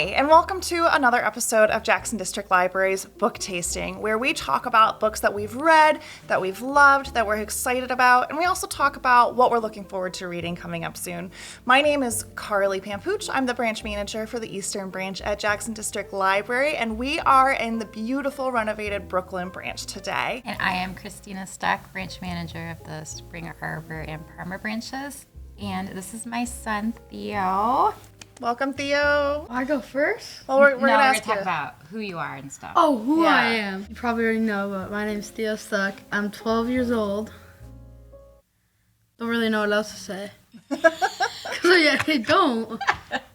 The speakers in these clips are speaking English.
Hi, and welcome to another episode of Jackson District Library's Book Tasting, where we talk about books that we've read, that we've loved, that we're excited about, and we also talk about what we're looking forward to reading coming up soon. My name is Carly Pampooch. I'm the branch manager for the Eastern Branch at Jackson District Library, and we are in the beautiful renovated Brooklyn branch today. And I am Christina Stuck, branch manager of the Springer Harbor and Parma branches. And this is my son, Theo. Welcome, Theo. I go first? Well, we're gonna ask talk you about who you are and stuff. Oh, who I am. You probably already know, but my name's Theo Stuck. I'm 12 years old. Don't really know what else to say. I don't.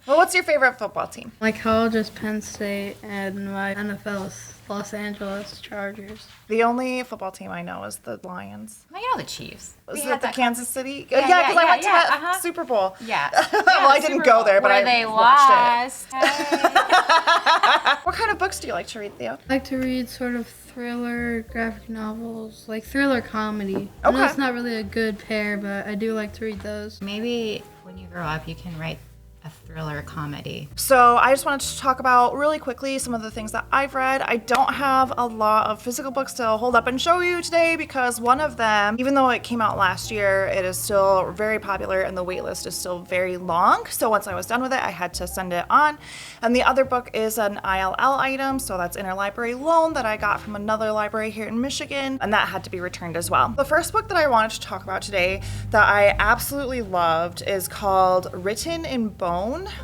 Well, what's your favorite football team? My college is Penn State, and my NFL is Los Angeles Chargers. The only football team I know is the Lions. Well, you know the Chiefs. Was it the Kansas City? Yeah, because I went to that uh-huh. Super Bowl. Yeah. Well, I didn't go there, but where I they watched lost. Hey. What kind of books do you like to read, Theo? I like to read sort of thriller, graphic novels, like thriller comedy. I know it's not really a good pair, but I do like to read those. Maybe when you grow up, you can write a thriller comedy. So I just wanted to talk about really quickly some of the things that I've read. I don't have a lot of physical books to hold up and show you today because one of them, even though it came out last year, it is still very popular and the wait list is still very long. So once I was done with it, I had to send it on. And the other book is an ILL item, so that's interlibrary loan that I got from another library here in Michigan, and that had to be returned as well. The first book that I wanted to talk about today that I absolutely loved is called Written in Bone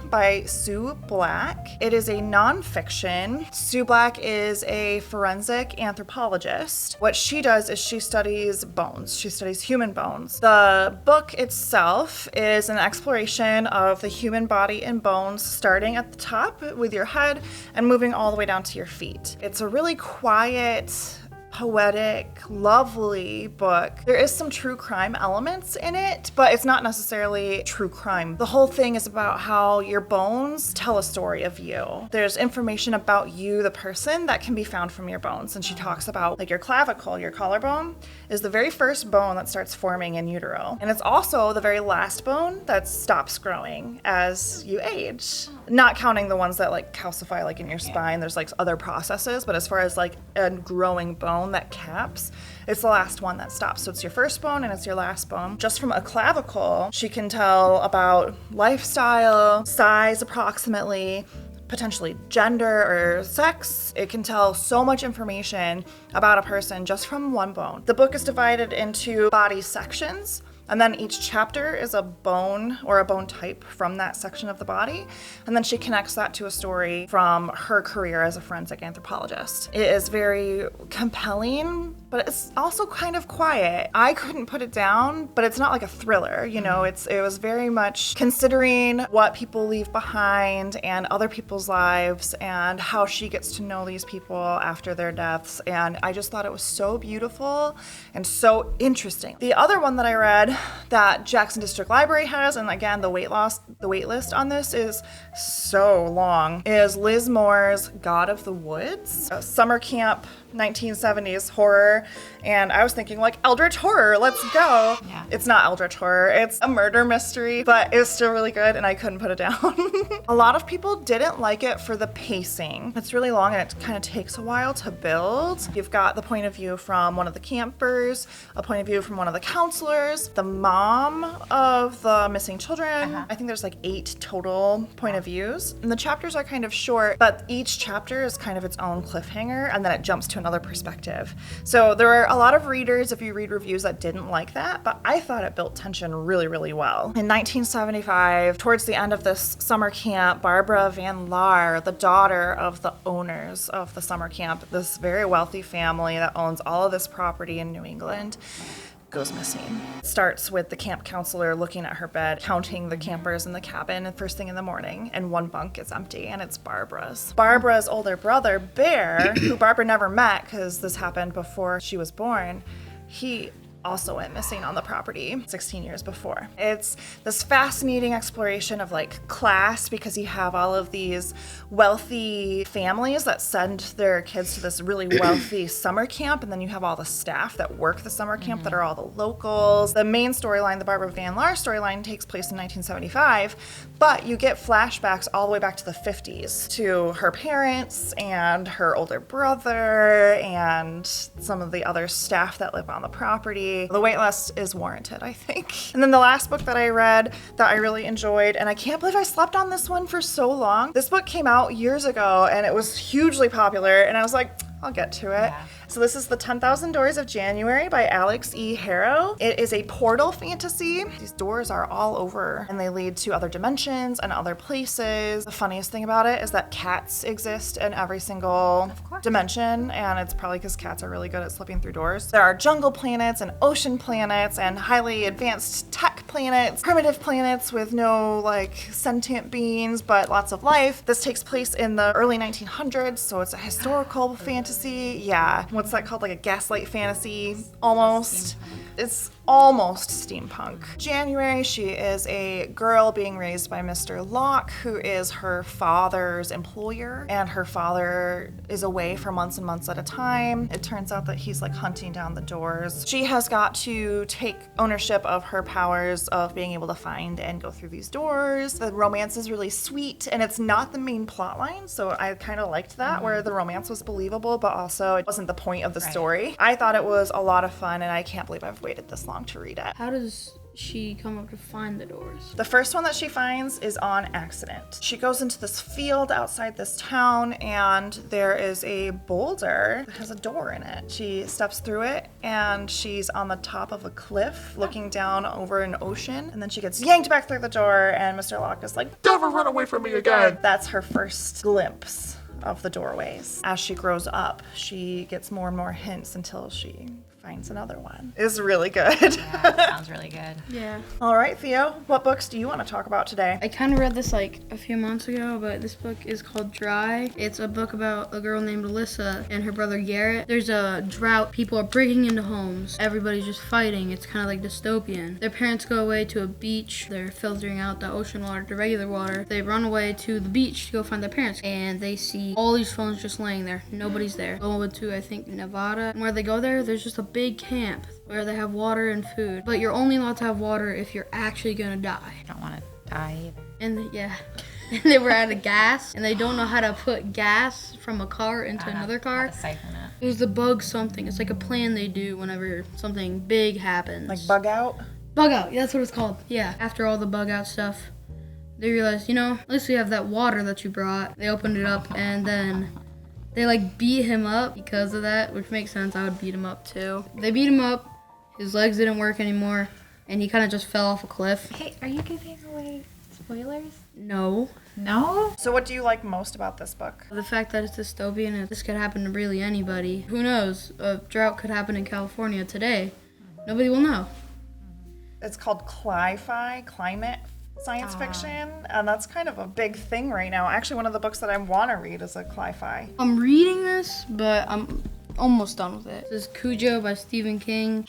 by Sue Black. It is a nonfiction. Sue Black is a forensic anthropologist. What she does is she studies bones. She studies human bones. The book itself is an exploration of the human body and bones, starting at the top with your head and moving all the way down to your feet. It's a really quiet, poetic, lovely book. There is some true crime elements in it, but it's not necessarily true crime. The whole thing is about how your bones tell a story of you. There's information about you, the person, that can be found from your bones. And she talks about like your clavicle, your collarbone, is the very first bone that starts forming in utero. And it's also the very last bone that stops growing as you age. Not counting the ones that like calcify like in your spine. There's like other processes, but as far as like a growing bone that caps, it's the last one that stops. So it's your first bone and it's your last bone. Just from a clavicle, she can tell about lifestyle, size approximately, potentially gender or sex. It can tell so much information about a person just from one bone. The book is divided into body sections, and then each chapter is a bone or a bone type from that section of the body. And then she connects that to a story from her career as a forensic anthropologist. It is very compelling, but it's also kind of quiet. I couldn't put it down, but it's not like a thriller, you know, it was very much considering what people leave behind and other people's lives and how she gets to know these people after their deaths. And I just thought it was so beautiful and so interesting. The other one that I read that Jackson District Library has, and again, the wait list on this is so long, is Liz Moore's God of the Woods, a summer camp 1970s horror. And I was thinking like eldritch horror, let's go. Yeah. It's not eldritch horror, it's a murder mystery, but it's still really good and I couldn't put it down. A lot of people didn't like it for the pacing. It's really long and it kind of takes a while to build. You've got the point of view from one of the campers, a point of view from one of the counselors, the mom of the missing children. I think there's like 8 total point of views. And the chapters are kind of short, but each chapter is kind of its own cliffhanger and then it jumps to another perspective. So there are a lot of readers, if you read reviews, that didn't like that, but I thought it built tension really, really well. In 1975, towards the end of this summer camp, Barbara Van Laar, the daughter of the owners of the summer camp, this very wealthy family that owns all of this property in New England, goes missing. It starts with the camp counselor looking at her bed, counting the campers in the cabin first thing in the morning, and one bunk is empty, and it's Barbara's. Barbara's older brother, Bear, who Barbara never met because this happened before she was born, he also went missing on the property 16 years before. It's this fascinating exploration of like class, because you have all of these wealthy families that send their kids to this really wealthy summer camp, and then you have all the staff that work the summer camp that are all the locals. The main storyline, the Barbara Van Laar storyline, takes place in 1975, but you get flashbacks all the way back to the 50s to her parents and her older brother and some of the other staff that live on the property. The wait list is warranted, I think. And then the last book that I read that I really enjoyed, and I can't believe I slept on this one for so long. This book came out years ago and it was hugely popular, and I was like, I'll get to it. Yeah. So this is The 10,000 Doors of January by Alix E. Harrow. It is a portal fantasy. These doors are all over and they lead to other dimensions and other places. The funniest thing about it is that cats exist in every single dimension, and it's probably because cats are really good at slipping through doors. There are jungle planets and ocean planets and highly advanced tech planets, primitive planets with no like sentient beings but lots of life. This takes place in the early 1900s, so it's a historical fantasy. Yeah. What's that called? Like a gaslight fantasy, almost. It's almost steampunk. January, she is a girl being raised by Mr. Locke, who is her father's employer, and her father is away for months and months at a time. It turns out that he's like hunting down the doors. She has got to take ownership of her powers of being able to find and go through these doors. The romance is really sweet, and it's not the main plot line, so I kind of liked that, where the romance was believable, but also it wasn't the point of the story. I thought it was a lot of fun, and I can't believe I've waited this long to read it. How does she come up to find the doors? The first one that she finds is on accident. She goes into this field outside this town, and there is a boulder that has a door in it. She steps through it, and she's on the top of a cliff looking down over an ocean, and then she gets yanked back through the door, and Mr. Locke is like, "Never run away from me again." That's her first glimpse of the doorways. As she grows up, she gets more and more hints until she finds another one. It's really good. Yeah, that sounds really good. Yeah. All right, Theo, what books do you want to talk about today? I kind of read this like a few months ago, but this book is called Dry. It's a book about a girl named Alyssa and her brother Garrett. There's a drought. People are breaking into homes. Everybody's just fighting. It's kind of like dystopian. Their parents go away to a beach. They're filtering out the ocean water to regular water. They run away to the beach to go find their parents, and they see all these phones just laying there. Nobody's there. Going to, I think, Nevada. And where they go there, there's just a big camp where they have water and food, but you're only allowed to have water if you're actually gonna die. I don't want to die either. And yeah, and they were out of gas, and they don't know how to put gas from a car into another car. How to siphon it. It was the bug something. It's like a plan they do whenever something big happens. Like bug out? Bug out, yeah, that's what it's called. Yeah, after all the bug out stuff, they realized, at least we have that water that you brought. They opened it up, and then they like beat him up because of that, which makes sense. I would beat him up too. They beat him up, his legs didn't work anymore, and he kind of just fell off a cliff. Hey, are you giving away spoilers? No. No? So what do you like most about this book? The fact that it's dystopian and this could happen to really anybody. Who knows? A drought could happen in California today. Nobody will know. It's called cli-fi, climate science fiction, and that's kind of a big thing right now. Actually, one of the books that I want to read is a cli-fi. I'm reading this, but I'm almost done with it. This is Cujo by Stephen King.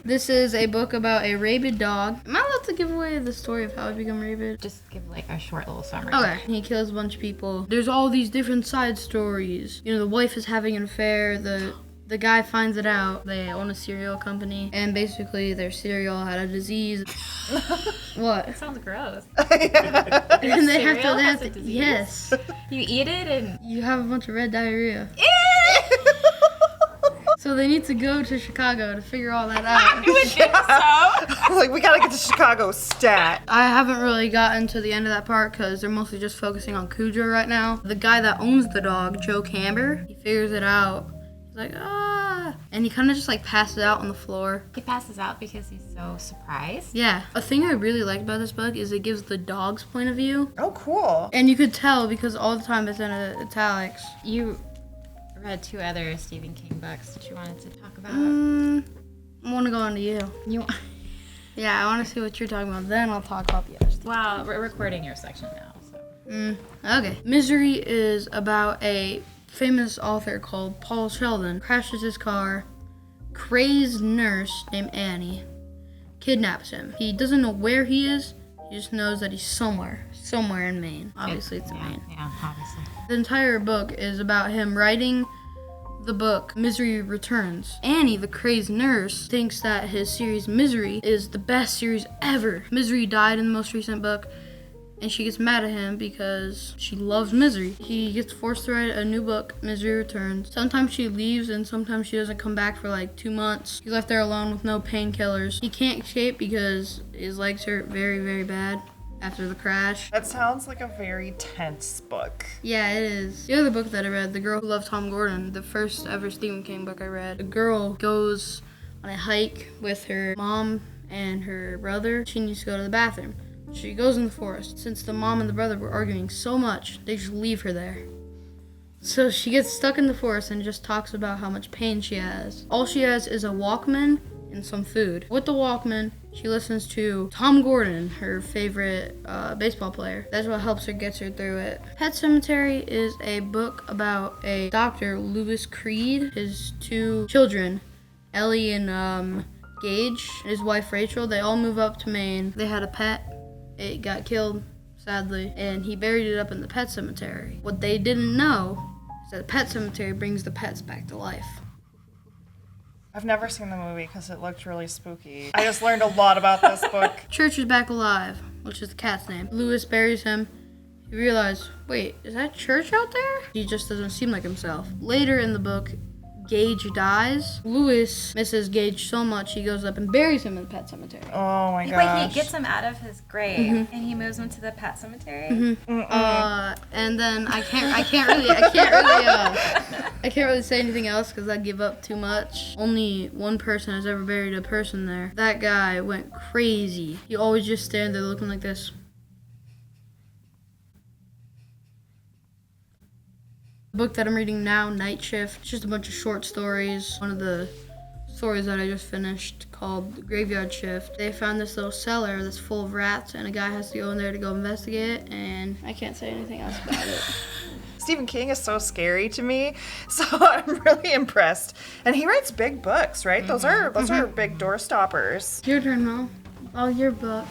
This is a book about a rabid dog. Am I allowed to give away the story of how he became rabid? Just give like a short little summary. Okay. He kills a bunch of people. There's all these different side stories. The wife is having an affair. The guy finds it out. They own a cereal company, and basically their cereal had a disease. What? That sounds gross. And they Cereal have has a to. disease? Yes. You eat it and... You have a bunch of red diarrhea. So they need to go to Chicago to figure all that out. You would think so. Like, we gotta get to Chicago stat. I haven't really gotten to the end of that part because they're mostly just focusing on Cujo right now. The guy that owns the dog, Joe Camber, he figures it out. He's like, and he kind of just like passes out on the floor. He passes out because he's so surprised. Yeah. A thing I really liked about this book is it gives the dog's point of view. Oh, cool. And you could tell because all the time it's in italics. You read 2 other Stephen King books that you wanted to talk about. I want to go on to you. Yeah, I want to see what you're talking about. Then I'll talk about the others. Well, we're recording your section now, so. Okay. Misery is about a famous author called Paul Sheldon. Crashes his car crazed nurse named Annie kidnaps him. He doesn't know where he is. He just knows that he's somewhere in Maine. Obviously, it's in Maine. Yeah, obviously. The entire book is about him writing the book Misery Returns. Annie, the crazed nurse, thinks that his series Misery is the best series ever. Misery died in the most recent book, and she gets mad at him because she loves Misery. He gets forced to write a new book, Misery Returns. Sometimes she leaves and sometimes she doesn't come back for like 2 months. He's left there alone with no painkillers. He can't escape because his legs hurt very, very bad after the crash. That sounds like a very tense book. Yeah, it is. The other book that I read, The Girl Who Loved Tom Gordon, the first ever Stephen King book I read. The girl goes on a hike with her mom and her brother. She needs to go to the bathroom. She goes in the forest. Since the mom and the brother were arguing so much, they just leave her there. So she gets stuck in the forest and just talks about how much pain she has. All she has is a Walkman and some food. With the Walkman, she listens to Tom Gordon, her favorite baseball player. That's what helps her, gets her through it. Pet Sematary is a book about a doctor, Lewis Creed, his 2 children, Ellie and Gage, and his wife Rachel. They all move up to Maine. They had a pet. It got killed, sadly, and he buried it up in the pet cemetery. What they didn't know is that the pet cemetery brings the pets back to life. I've never seen the movie because it looked really spooky. I just learned a lot about this book. Church is back alive, which is the cat's name. Lewis buries him. He realized, wait, is that Church out there? He just doesn't seem like himself. Later in the book, Gage dies. Lewis misses Gage so much he goes up and buries him in the pet cemetery. Oh my gosh. Wait, he gets him out of his grave and he moves him to the pet cemetery. And then I can't really say anything else because I'd give up too much. Only one person has ever buried a person there. That guy went crazy. He always just stand there looking like this. The book that I'm reading now, Night Shift, it's just a bunch of short stories. One of the stories that I just finished called The Graveyard Shift. They found this little cellar that's full of rats and a guy has to go in there to go investigate it, and I can't say anything else about it. Stephen King is so scary to me, so I'm really impressed. And he writes big books, right? Those are big door stoppers. Your turn, Mel. Oh, your book.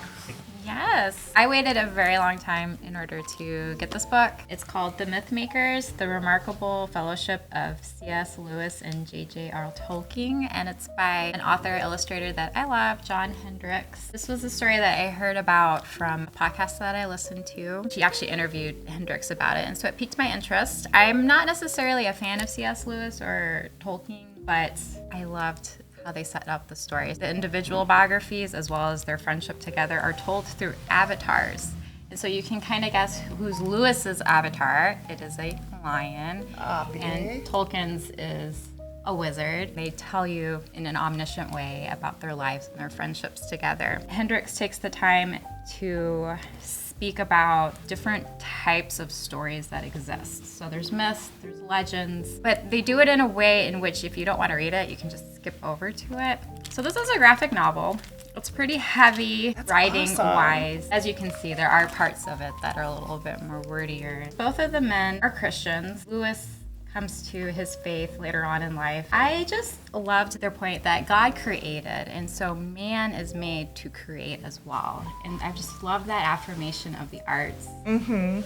Yes. I waited a very long time in order to get this book. It's called The Mythmakers, The Remarkable Fellowship of C.S. Lewis and J.J.R. Tolkien, and it's by an author-illustrator that I love, John Hendrix. This was a story that I heard about from a podcast that I listened to. She actually interviewed Hendrix about it, and so it piqued my interest. I'm not necessarily a fan of C.S. Lewis or Tolkien, but I loved how they set up the stories. The individual biographies as well as their friendship together are told through avatars. And so you can kind of guess who's Lewis's avatar. It is a lion. And Tolkien's is a wizard. They tell you in an omniscient way about their lives and their friendships together. Hendrix takes the time to speak about different types of stories that exist. So there's myths, there's legends, but they do it in a way in which if you don't want to read it, you can just skip over to it. So this is a graphic novel. It's pretty heavy writing-wise. As you can see, there are parts of it that are a little bit more wordier. Both of the men are Christians. Lewis comes to his faith later on in life. I just loved their point that God created, and so man is made to create as well. And I just love that affirmation of the arts,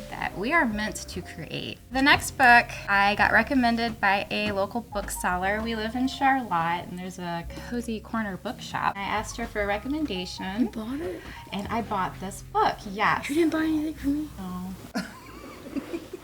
that we are meant to create. The next book I got recommended by a local bookseller. We live in Charlotte, and there's a cozy corner bookshop. I asked her for a recommendation. You bought it? And I bought this book, yes. You didn't buy anything for me? No.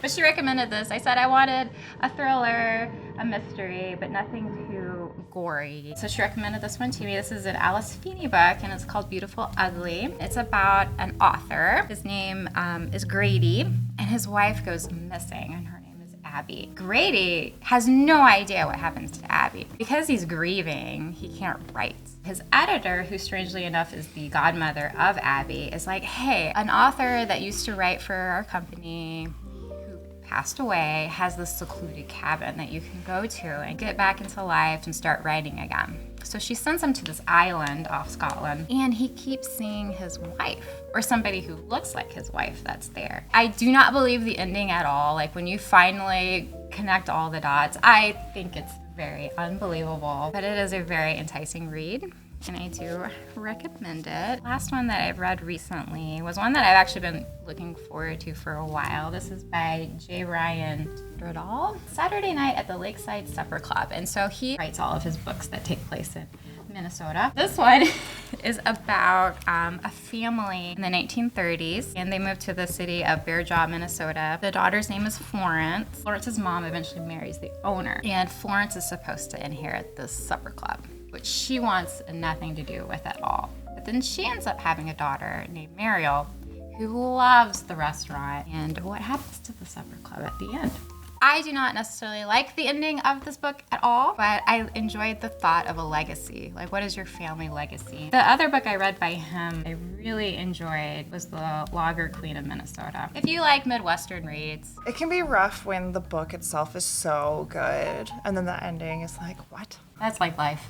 But she recommended this. I said I wanted a thriller, a mystery, but nothing too gory. So she recommended this one to me. This is an Alice Feeney book, and it's called Beautiful Ugly. It's about an author. His name is Grady, and his wife goes missing, and her name is Abby. Grady has no idea what happens to Abby. Because he's grieving, he can't write. His editor, who strangely enough is the godmother of Abby, is like, hey, an author that used to write for our company passed away has this secluded cabin that you can go to and get back into life and start writing again. So she sends him to this island off Scotland, and he keeps seeing his wife, or somebody who looks like his wife that's there. I do not believe the ending at all. Like when you finally connect all the dots, I think it's very unbelievable, but it is a very enticing read. And I do recommend it. Last one that I've read recently was one that I've actually been looking forward to for a while. This is by J. Ryan Droughts, Saturday Night at the Lakeside Supper Club. And so he writes all of his books that take place in Minnesota. This one is about a family in the 1930s, and they moved to the city of Bear Jaw, Minnesota. The daughter's name is Florence. Florence's mom eventually marries the owner, and Florence is supposed to inherit this supper club, which she wants nothing to do with at all. But then she ends up having a daughter named Mariel who loves the restaurant. And what happens to the supper club at the end? I do not necessarily like the ending of this book at all, but I enjoyed the thought of a legacy. Like, what is your family legacy? The other book I read by him I really enjoyed was The Lager Queen of Minnesota. If you like Midwestern reads. It can be rough when the book itself is so good, and then the ending is like, what? That's like life.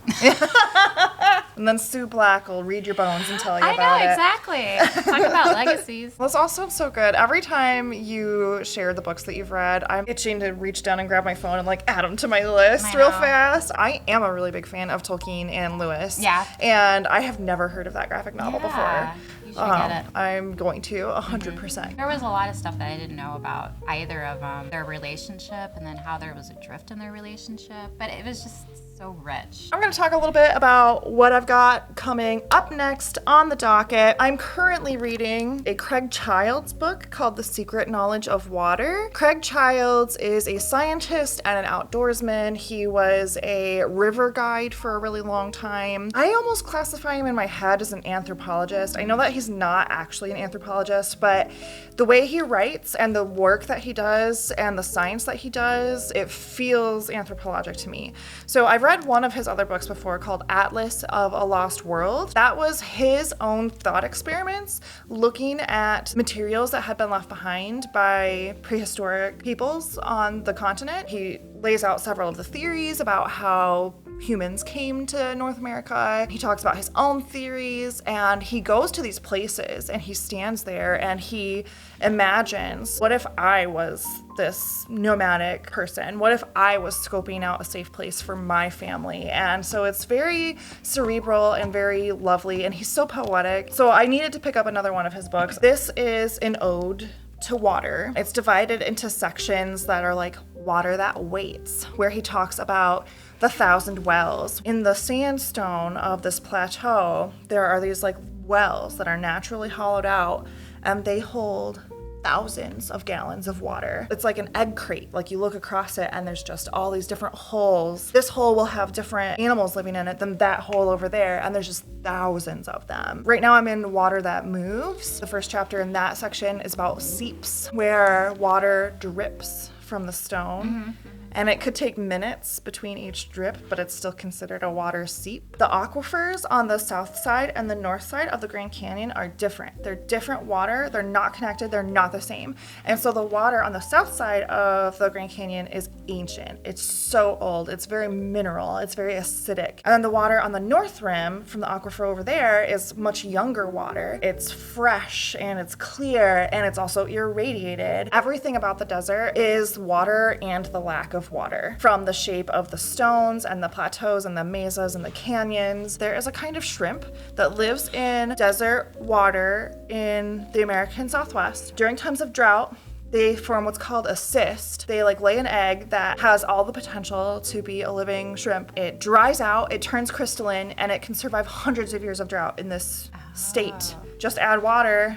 And then Sue Black will read your bones and tell you I about know, it. exactly. Talk about legacies. Well, it's also so good. Every time you share the books that you've read, I'm itching to reach down and grab my phone and like add them to my list I real know. fast. I am a really big fan of Tolkien and Lewis. Yeah. And I have never heard of that graphic novel Yeah, before. you should get it. I'm going to 100%. There was a lot of stuff that I didn't know about either of them, their relationship, and then how there was a drift in their relationship, but it was just so rich. I'm going to talk a little bit about what I've got coming up next on the docket. I'm currently reading a Craig Childs book called The Secret Knowledge of Water. Craig Childs is a scientist and an outdoorsman. He was a river guide for a really long time. I almost classify him in my head as an anthropologist. I know that he's not actually an anthropologist, but the way he writes and the work that he does and the science that he does, it feels anthropologic to me. So I've read one of his other books before called Atlas of a Lost World. That was his own thought experiments looking at materials that had been left behind by prehistoric peoples on the continent. He lays out several of the theories about how humans came to North America. He talks about his own theories, and he goes to these places and he stands there and he imagines, what if I was this nomadic person? What if I was scoping out a safe place for my family? And so it's very cerebral and very lovely, and he's so poetic. So I needed to pick up another one of his books. This is an ode to water. It's divided into sections that are like water that waits, where he talks about the 1,000 wells. In the sandstone of this plateau, there are these like wells that are naturally hollowed out, and they hold thousands of gallons of water. It's like an egg crate. Like, you look across it and there's just all these different holes. This hole will have different animals living in it than that hole over there, and there's just thousands of them. Right now I'm in Water That Moves. The first chapter in that section is about seeps, where water drips from the stone. And it could take minutes between each drip, but it's still considered a water seep. The aquifers on the south side and the north side of the Grand Canyon are different. They're different water. They're not connected. They're not the same. And so the water on the south side of the Grand Canyon is ancient. It's so old. It's very mineral. It's very acidic. And then the water on the north rim from the aquifer over there is much younger water. It's fresh and it's clear and it's also irradiated. Everything about the desert is water and the lack of water. From the shape of the stones and the plateaus and the mesas and the canyons, there is a kind of shrimp that lives in desert water in the American Southwest. During times of drought, they form what's called a cyst. They like lay an egg that has all the potential to be a living shrimp. It dries out, it turns crystalline, and it can survive hundreds of years of drought in this state. Just add water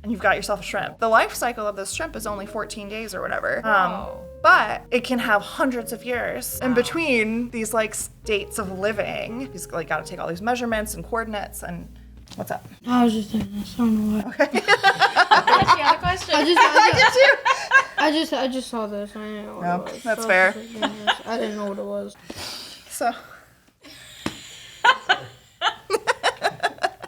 and you've got yourself a shrimp. The life cycle of this shrimp is only 14 days or whatever. But it can have hundreds of years in between these like states of living. He's like got to take all these measurements and coordinates and what's up? I was just doing this. I don't know why. She had a question. I just saw this. I didn't know what it was. That's So fair. I didn't know what it was. So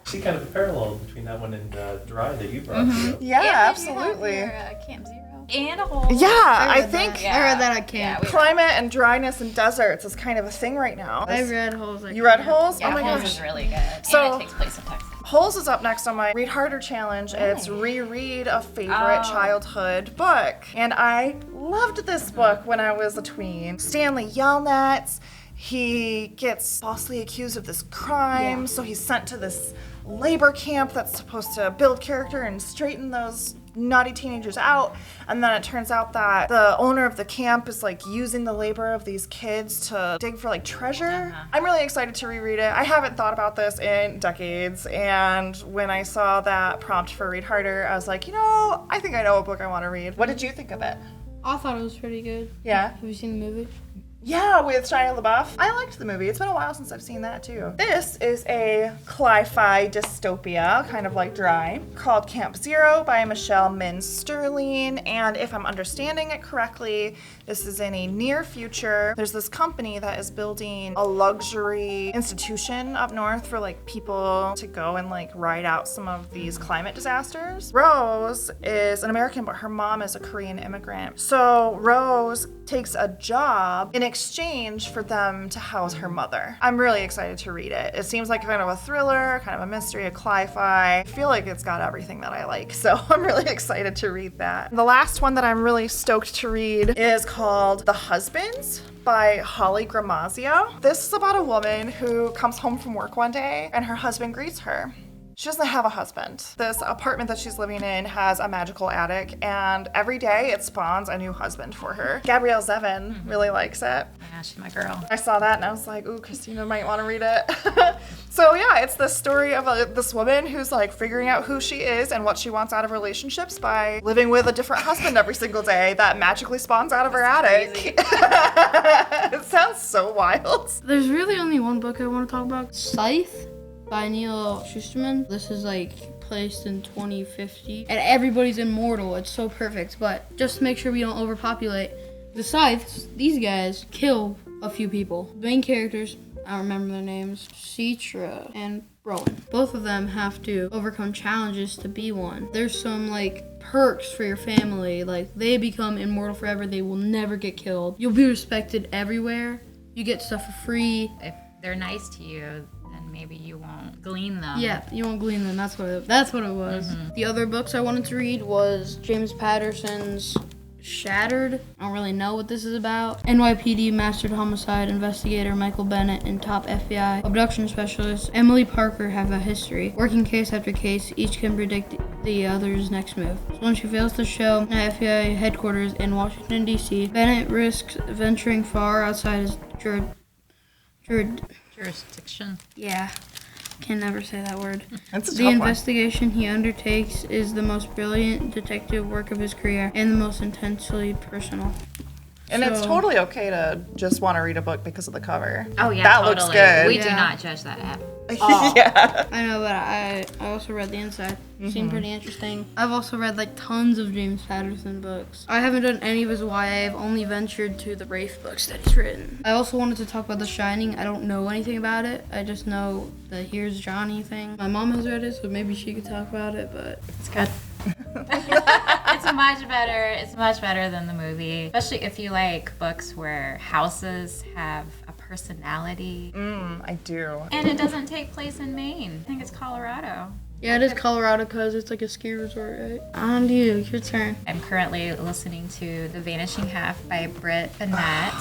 See kind of a parallel between that one and Dry that you brought to. yeah, Did you have absolutely. your, Camp Zero? And a whole. Yeah, I think I read that at camp. climate and dryness and deserts is kind of a thing right now. I read Holes. You read Holes? Yeah, oh my Holes gosh. is really good. So- And it takes place in Texas. Holes is up next on my Read Harder challenge. It's reread a favorite childhood book. And I loved this book when I was a tween. Stanley Yelnats. He gets falsely accused of this crime, so he's sent to this labor camp that's supposed to build character and straighten those naughty teenagers out. And then it turns out that the owner of the camp is like using the labor of these kids to dig for like treasure. I'm really excited to reread it. I haven't thought about this in decades, and when I saw that prompt for Read Harder, I was like, you know, I think I know what book I want to read. What did you think of it? I thought it was pretty good. Yeah. Have you seen the movie? Yeah, with Shia LaBeouf. I liked the movie. It's been a while since I've seen that too. This is a cli-fi dystopia, kind of like Dry, called Camp Zero by Michelle Min Sterling. And if I'm understanding it correctly, this is in a near future. There's this company that is building a luxury institution up north for like people to go and like ride out some of these climate disasters. Rose is an American, but her mom is a Korean immigrant. So Rose takes a job in exchange for them to house her mother. I'm really excited to read it. It seems like kind of a thriller, kind of a mystery, a cli-fi. I feel like it's got everything that I like, so I'm really excited to read that. The last one that I'm really stoked to read is called The Husbands by Holly Gramazio. This is about a woman who comes home from work one day and her husband greets her. She doesn't have a husband. This apartment that she's living in has a magical attic, and every day it spawns a new husband for her. Gabrielle Zevin really likes it. Yeah, she's my girl. I saw that and I was like, ooh, Christina might want to read it. So yeah, it's the story of this woman who's like figuring out who she is and what she wants out of relationships by living with a different husband every single day that magically spawns out of her attic. It sounds so wild. There's really only one book I want to talk about. Scythe by Neal Shusterman. This is like placed in 2050 and everybody's immortal. It's so perfect, but just make sure we don't overpopulate. The Scythes, these guys kill a few people. The main characters, I don't remember their names, Sacher and Rowan. Both of them have to overcome challenges to be one. There's some like perks for your family, like they become immortal forever. They will never get killed. You'll be respected everywhere. You get stuff for free. If they're nice to you, then maybe you won't glean them. Yeah, you won't glean them. That's what it was. The other books I wanted to read was James Patterson's Shattered. I don't really know what this is about. NYPD mastered homicide investigator Michael Bennett and top FBI abduction specialist Emily Parker have a history. Working case after case, each can predict the other's next move. So when she fails to show at FBI headquarters in Washington, D.C., Bennett risks venturing far outside his Jurisdiction. Yeah, can never say that word. That's a The tough investigation he undertakes is the most brilliant detective work of his career and the most intensely personal. And it's So- totally okay to just want to read a book because of the cover. Oh yeah, That totally. looks good. We do Yeah. not judge that at Yeah. I know, but I also read the inside. Seemed pretty interesting. I've also read like tons of James Patterson books. I haven't done any of his YA. I've only ventured to the Wraith books that he's written. I also wanted to talk about The Shining. I don't know anything about it. I just know the Here's Johnny thing. My mom has read it, so maybe she could talk about it, but It's good. It's much better. It's much better than the movie, especially if you like books where houses have a personality. I do. And it doesn't take place in Maine. I think it's Colorado. yeah, it is Colorado because it's like a ski resort, right? On to you, your turn. I'm currently listening to The Vanishing Half by Britt Annette.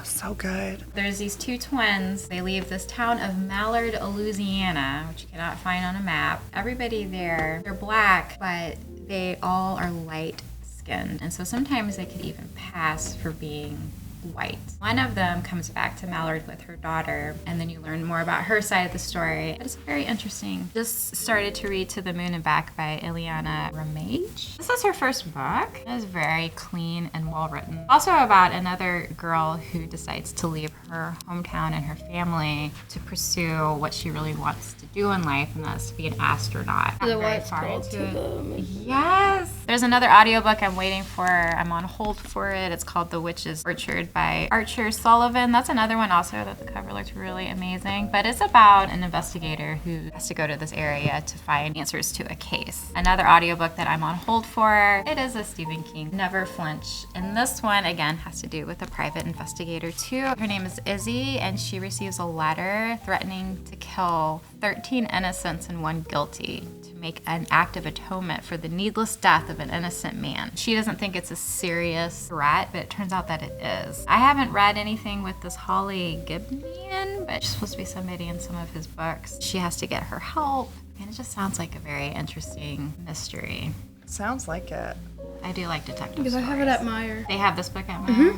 So good. There's these two twins. They leave this town of Mallard, Louisiana, which you cannot find on a map. Everybody there, they're black, but they all are light skinned. And so sometimes they could even pass for being white. One of them comes back to Mallard with her daughter, and then you learn more about her side of the story. It's very interesting. Just started to read To the Moon and Back by Ileana Ramage. This is her first book. It is very clean and well written. Also about another girl who decides to leave her hometown and her family to pursue what she really wants to do in life, and that's to be an astronaut. Is that Not why very it's far called into To it. the Moon? Yes. There's another audiobook I'm waiting for. I'm on hold for it. It's called The Witch's Orchard by Archer Sullivan. That's another one also that the cover looked really amazing. But it's about an investigator who has to go to this area to find answers to a case. Another audiobook that I'm on hold for, it is a Stephen King, Never Flinch. And this one, again, has to do with a private investigator too. Her name is Izzy, and she receives a letter threatening to kill 13 innocents and 1 guilty to make an act of atonement for the needless death of an innocent man. She doesn't think it's a serious threat, but it turns out that it is. I haven't read anything with this Holly Gibnian, but she's supposed to be somebody in some of his books. She has to get her help, and it just sounds like a very interesting mystery. Sounds like it. I do like detective Because stories. I have it at Meyer. They have this book at Meyer?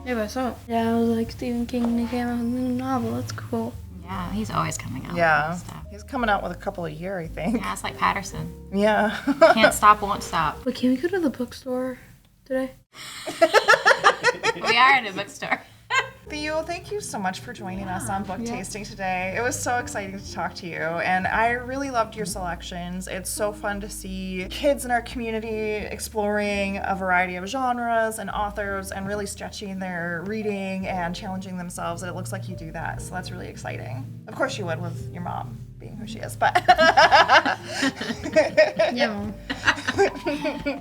Yeah, but I saw it. Yeah, I was like, Stephen King came out with a new novel. That's cool. Yeah, he's always coming out Yeah. with stuff. He's coming out with a couple a year, I think. Yeah, it's like Patterson. Yeah. Can't stop, won't stop. Wait, can we go to the bookstore today? We are in a bookstore. Theo, thank you so much for joining us on book tasting today. It was so exciting to talk to you, and I really loved your selections. It's so fun to see kids in our community exploring a variety of genres and authors and really stretching their reading and challenging themselves, and it looks like you do that, so that's really exciting. Of course you would with your mom being who she is, but... Yeah, Mom.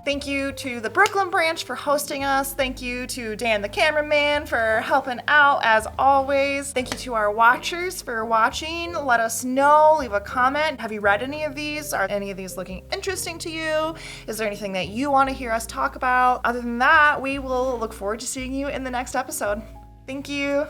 Thank you to the Brooklyn branch for hosting us. Thank you to Dan the cameraman for helping out as always. Thank you to our watchers for watching. Let us know, leave a comment. Have you read any of these? Are any of these looking interesting to you? Is there anything that you want to hear us talk about? Other than that, we will look forward to seeing you in the next episode. Thank you.